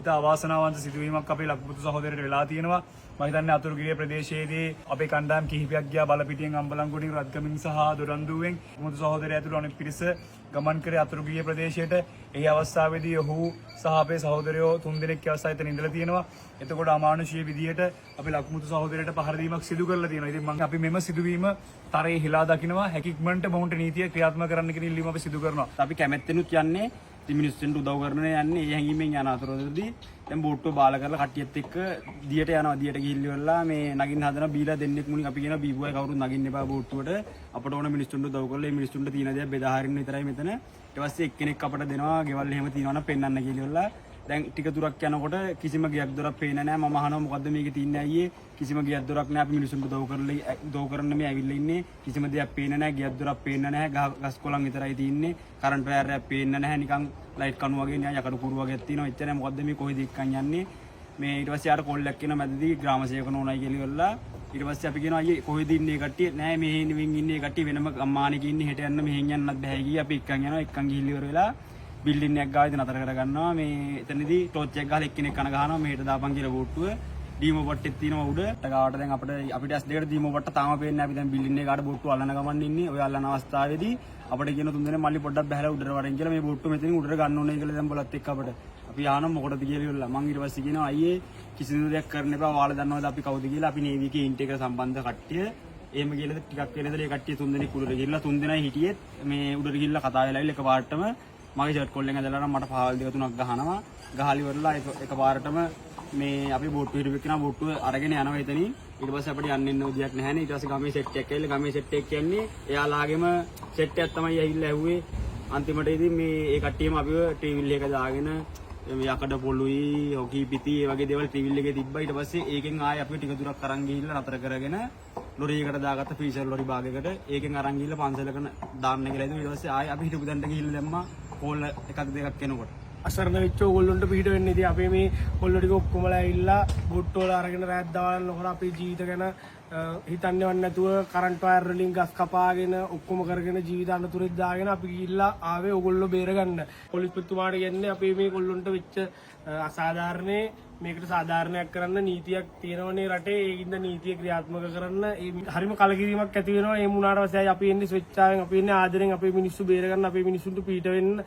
අවාසනාවන්ත සිදුවීමක් අපේ ලක්මුතු සහෝදරයට වෙලා තියෙනවා. මම හිතන්නේ අතුරුගිරිය ප්‍රදේශයේදී අපේ කණ්ඩායම් කිහිපයක් ගියා බලපිටියෙන් අම්බලන්ගොඩින් රත්ගමින් සහ දොරන්දුවෙන් මුතු සහෝදරය ඇතුළු අනෙක් පිරිස ගමන් කරේ අතුරුගිරිය ප්‍රදේශයට. ඒ අවස්ථාවේදී ඔහු සහ අපේ සහෝදරයෝ 3 දෙනෙක් අවස්ථාව එතන ඉඳලා තියෙනවා. එතකොට අමානුෂීය විදියට අපේ ලක්මුතු සහෝදරයට පහර දීමක් සිදු කරලා තියෙනවා. ඉතින් මම අපි මෙම සිදුවීම තරයේ හිලා දකිනවා. හැකියක්මන්ට මොවුන්ට නීතිය ක්‍රියාත්මක කරන්න කියන ඉල්ලීම අපි සිදු කරනවා. අපි කැමැත්තෙනුත් යන්නේ මිනිස්සුන්ට උදව් කරන යන්නේ ඒ හැංගීමෙන් යන අතරතුරදී දැන් බෝට්ටුව බාල කරලා කට්ටියත් එක්ක දියට යනවා. දියට ගිහිල්ලා මේ නගින්න හදන බීලා දෙන්නෙක් මුලින් අපි කියන බීබුවයි කවුරුත් නගින්න එපා බෝට්ටුවට. අපට ඕන මිනිස්සුන්ට උදව් කරලා මේ මිනිස්සුන්ට තියෙන දේ බෙදා හරින්න විතරයි මෙතන. ඊට පස්සේ එක්කෙනෙක් අපට දෙනවා ගෙවල් එහෙම තියෙනවා නම් පෙන්වන්න කියලා. දැන් ටික දුරක් යනකොට කිසිම ගියක් දොරක් පේන්නේ නැහැ. මම අහනවා මොකද්ද මේකේ තියන්නේ අයියේ? කිසිම ගියක් දොරක් නැහැ. අපි මිනිස්සුන්ට උදව් කරන්න මේ ඇවිල්ලා ඉන්නේ. කිසිම දෙයක් පේන්නේ නැහැ. ගියක් දොරක් පේන්නේ නැහැ. ගස් කොළන් විතරයි තියෙන්නේ. කරන්ට් වයර් එකක් පේන්නේ නැහැ. නිකන් ලයිට් කණු වගේ නේ යකඩ කුරු වගේ තියෙනවා. එච්චරයි. මොකද්ද මේ කොහෙද එක්කන් යන්නේ? මේ ඊට පස්සේ ආර කොල්ලක් කියන මැදදී ග්‍රාම සේවක නෝනයි කියලා. ඊට පස්සේ අපි කියනවා අයියේ කොහෙද ඉන්නේ කට්ටිය? නෑ මේ හෙනින් ඉන්නේ කට්ටිය වෙනම අම්මානික ඉන්නේ. හෙට යන්න මෙහෙන් යන්නත් බෑ කිය. අපි එක්කන් යනවා. එක්කන් ගිහිල්ලා ඉවර වෙලා බිල්ඩින් එකක් ගාවිද නතර කර ගන්නවා. මේ එතනදී ටෝච් එකක් ගහලා එක්කෙනෙක් කන ගහනවා. මෙහෙට දාපන් කියලා බෝට්ටුව. ඩීමෝ පට්ටෙත් තියෙනවා උඩ. ටගාවට දැන් අපිට ඇස් දෙකට ඩීමෝ පට්ට තාම පේන්නේ නැහැ. අපි දැන් බිල්ඩින් එකකට බෝට්ටුව අල්ලන ගමන් ඉන්නේ. ඔය අල්ලන අවස්ථාවේදී අපිට කියන 3 දෙනෙක් මල්ලි පොඩ්ඩක් බහැලා උඩට වරෙන් කියලා මේ බෝට්ටුව මෙතනින් උඩට ගන්න ඕනේ කියලා දැන් බලත් එක්ක අපිට. අපි ආනම මොකටද කියලා ඉවරලා මං ඊට පස්සේ කියනවා අයියේ කිසිදු දෙයක් කරන්න එපා. ඔයාලා දන්නවද අපි කවුද කියලා? අපි නේවි එකේ ඉන්ට් එකට සම්බන්ධ කට්ටිය. එහෙම කියලා ටිකක් වෙනදලා ඒ කට්ටිය 3 දෙනෙක් උඩට ගිහිල්ලා 3 දෙනයි හිටියෙත් මේ උඩට ගිහිල්ලා කතා වෙලා ඉල්ල එකපාරටම මගේ ෂර්ට් කොල්ලෙන් ඇදලා නම් මට පාවල් දෙක තුනක් ගහනවා. ගහලා ඉවරලා එකපාරටම මේ අපි බෝට්ටුව හිටපු කෙනා බෝට්ටුව අරගෙන යනවා එතනින්. ඊට පස්සේ අපිට යන්න ඉන්න විදියක් නැහැ නේ. ඊට පස්සේ ගමේ සෙට් එකක් ඇවිල්ලා ගමේ සෙට් එක කියන්නේ එයාලාගෙම සෙට් එකක් තමයි ඇවිල්ලා ඇහුවේ. අන්තිමට ඉතින් මේ ඒ කට්ටියම අපිව ටීවිල් එක දාගෙන මේ යකඩ පොළුයි හොකි පිටි ඒ වගේ දේවල් ටීවිල් එකේ තිබ්බා. ඊට පස්සේ ඒකෙන් ආයෙ අපි ටික දුරක් අරන් ගිහිල්ලා නතර කරගෙන ලොරියකට දාගත්ත ෆීචර් ලොරි භාගයකට ඒකෙන් අරන් ගිහිල්ලා පන්සලක දාන්න කියලා ඉතින් ඊට පස්සේ ආයෙ අපි හිටපු තැනට ගිහිල්ලා දැම්මා කෝල් එකක් දෙකක් එනකොට. අසරණ වෙච්ච ඕගොල්ලොන්ට පිට වෙන්නේ. ඉතින් අපේ මේ කොල්ලෝ ටික ඔක්කොමලා ඇවිල්ලා බොට්ටු වල අරගෙන රැත් දාවල් නොකර අපේ ජීවිත ගැන හිතන්නේවත් නැතුව කරන්ට් වයර් වලින් ගස් කපාගෙන ඔක්කොම කරගෙන ජීවිත අනතුරෙත් දාගෙන අපි ගිහිල්ලා ආවේ ඕගොල්ලෝ බේරගන්න. පොලිස් පෙතුමාට කියන්නේ අපේ මේ කොල්ලොන්ට වෙච්ච අසාධාරණේ මේකට සාධාරණයක් කරන්න නීතියක් තියෙනවනේ රටේ. ඒකින්ද නීතිය ක්‍රියාත්මක කරන්න ඒ හරිම කලකිරීමක් ඇති වෙනවා. ඒ මුණාට පස්සේ අපි එන්නේ ස්වෙච්ඡාවෙන් අපි එන්නේ ආදරෙන් අපේ මිනිස්සු බේරගන්න අපේ මිනිස්සුන්ට පිට වෙන්න.